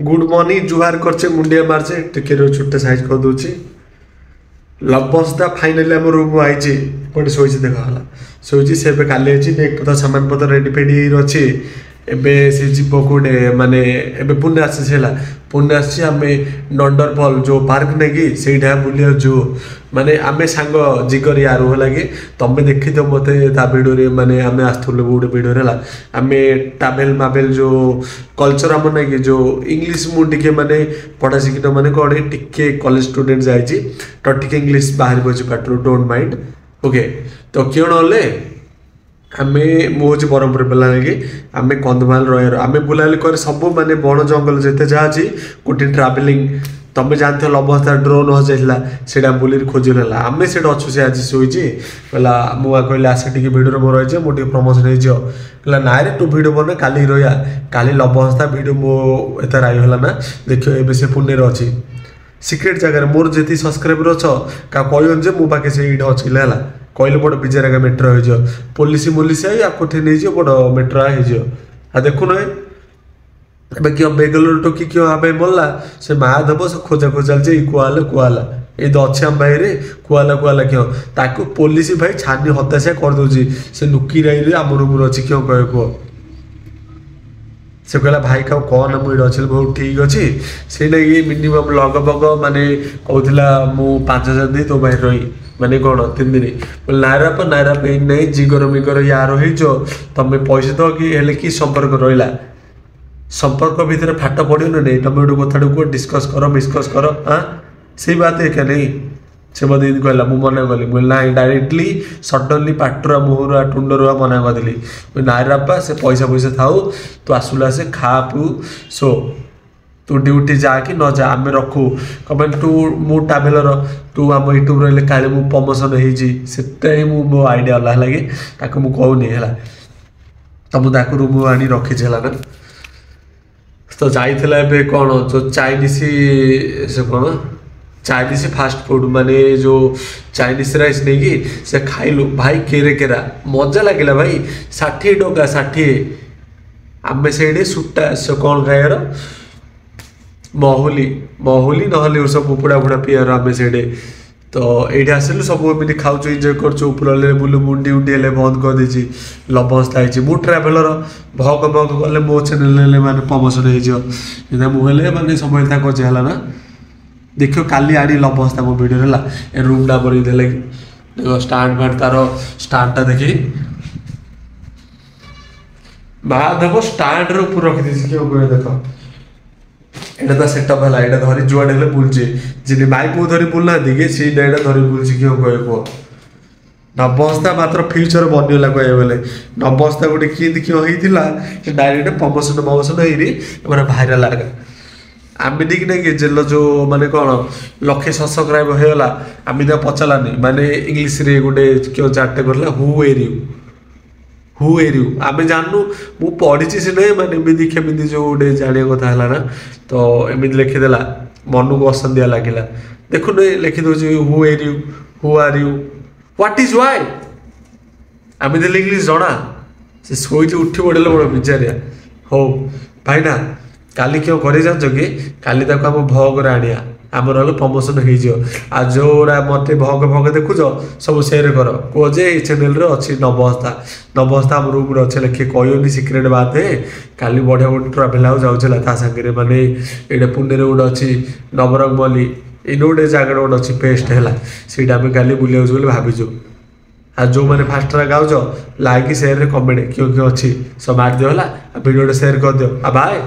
Good morning जुहार करचे मुंडिया मारचे टिके छुट्टे साइज कर दूची लबस्ता फाइनली आम रूम आई पटे शोची देख है शोची से काली बैग पत्र सामान पत्र रेडी पेडी अच्छी एबे से जीव कौटे माने एबे पुण्य आसी पुण्य आसी आम नंडरफल जो पार्क नहीं कि सहीटा बुलिया जो माने आम सांग जिगर यार है तुम देखी तो मत भिडियो माने आम आसलु गोटे भिडियो आम ट्रावेल मावेल जो कल्चर आम ना कि जो इंग्लीश मुझे माने पढ़ा शिखिन माने कौन टिके कॉलेज स्टूडेंट जाइए तो टिके इंग्लीश बाहर बच्चे पाटर डोंट माइंड ओके तो क्यों ना आमे मुझे बरहमपुर पिला लगे आम कंधमाल रही आम बुलाली कर सब माने बण जंगल जिते जहाँ अच्छी गोटे ट्रावेलिंग तुम जानते लबस्ता ड्रोन हजाइला से बुले खोजिला आम से अच्छु से आज शोची कहला मुझे कहली आस टे भिडियो मोर रही मुझे प्रमोशन हो ना रे तू भिड बन काली रहा काली लबस्ता भिड मो एत राइला ना देख ए से पुण्य अच्छी सिक्रेट जगह मोर जी सब्सक्राइबर अच्छ क्या कहन मो पाखे से अच्छी है कहले बड़ विजय मेट्रो हो पुलिस मुलिस या कोठे नहीं बड़ मेट्रो हो देखुन ए क्यों बेंगलोर टोकी क्यों आम मरला से महादेव से खोजा खोजा कुआला ये तो अच्छे आम भाई कुआला क्यों ताकू पुलिस भाई छानी हताशा करदे से लुकी रही आम रूम अच्छी क्यों कह कह से कहला भाई का कौन मुझे अच्छे बहुत ठीक अच्छी से मिनिमम लगभग माने कहला मु 5000 दे तो भाई रही माने कौन 3 दिन नायरा पेन नहीं जिगर मिगर यार हो तुम पैसा दो कि संपर्क रहा संपर्क भितर फाट पड़ो ना नहीं तुम गोटे कथा को डिस्कस कर मिस्कस कर हाँ से बात है क्या नहीं से मत कहला मुझे मना कली मुझे ना डायरेक्टली सडनली पाटरा मुहरा टुंडरुआ मना करदेली नायरापा से पैसा पैसा थाऊ तू आसुला से खा पी सो तू ड्यूटी जा कि न जा आम रखू कमें तू मु ट्रावेलर तू आम यूट्यूब रही काले मु प्रमोशन होते मो आइडिया अल्लाह लगे ताको मु कहूनी है तो मुझे रूम आनी रखी है ना तो जाइला ए कौन जो चाइनीज से कौन चाइनीज फास्ट फूड माने जो चाइनीज राइस नहीं कि से खाइलु भाई केरा मजा लगे भाई 60 टका 60 आम से सुटा से कौन खाइबार महुली ना सब कुड़ा फुड़ा पीआर आम से तो ये आसिलु सब एमती खाऊ एंजय कर बुलू मुंडी उंडी हेल्ले बंद कर देची लबस्ता है मु ट्रावेलर भग गले मो चैनल माने प्रमोशन हो मुझे माने समय था कचे है ना देखो काली आनी लबस्ता मो वीडियो है रूम टा बन देख स्टार्ट फार्ट तार स्टार्टा देखी महादेव स्टार्ट ऊपर रखी क्यों कह देख एटा तो सेटअप है यहाँ धरी जुआड़े हेल्ले बुलचे जी बाइक को धरी बुलना कि सी धरी बुलची क्यों कह कह नबस्ता मात्र फ्यूचर बनला कह गले नबस्ता गोटे किए क्यों होता डायरेक्ट प्रमोशन ममोशन हो भाइराल आगे आम देखी ना कि जेल जो माने कौन लक्षे सब्सक्राइब होगा आम तो पचारानी माने इंग्लीश रे गोटे क्यों चार्टे करला हु एर यू आम जानू मु पढ़ी से नहीं माने केमी जो गोटे जाना कथा है ना तो एमती लिखिदेला मन को असंदिया लगे देखुन लिखिदे who are you who are you what is your name देले इंग्लीश जना से शोच उठी पड़े बड़ विचारिया हो भाई ना काली क्यों कर जान कि काली आम भोग आनिया आमर प्रमोशन हो जोरा मत भग देखुच सब सेयर कर कह जे चैनल अच्छी नबस्ता आम रूम अच्छे लिखे कहनी सिक्रेट बात है काली बढ़िया गोटे ट्राभेल हाउस जाऊला सागर माने ये पुणे गोटे अच्छी नवरंगमली इन गोटे जगह गोटे अच्छी पेस्ट है सीटा आम काली बुले भाजु आ जो मैंने फास्ट ट्रैक गाँच लाइक शेयर कमेंट क्यों क्यों अच्छी सब मार दिला वीडियो शेयर कर दियो आ बाय।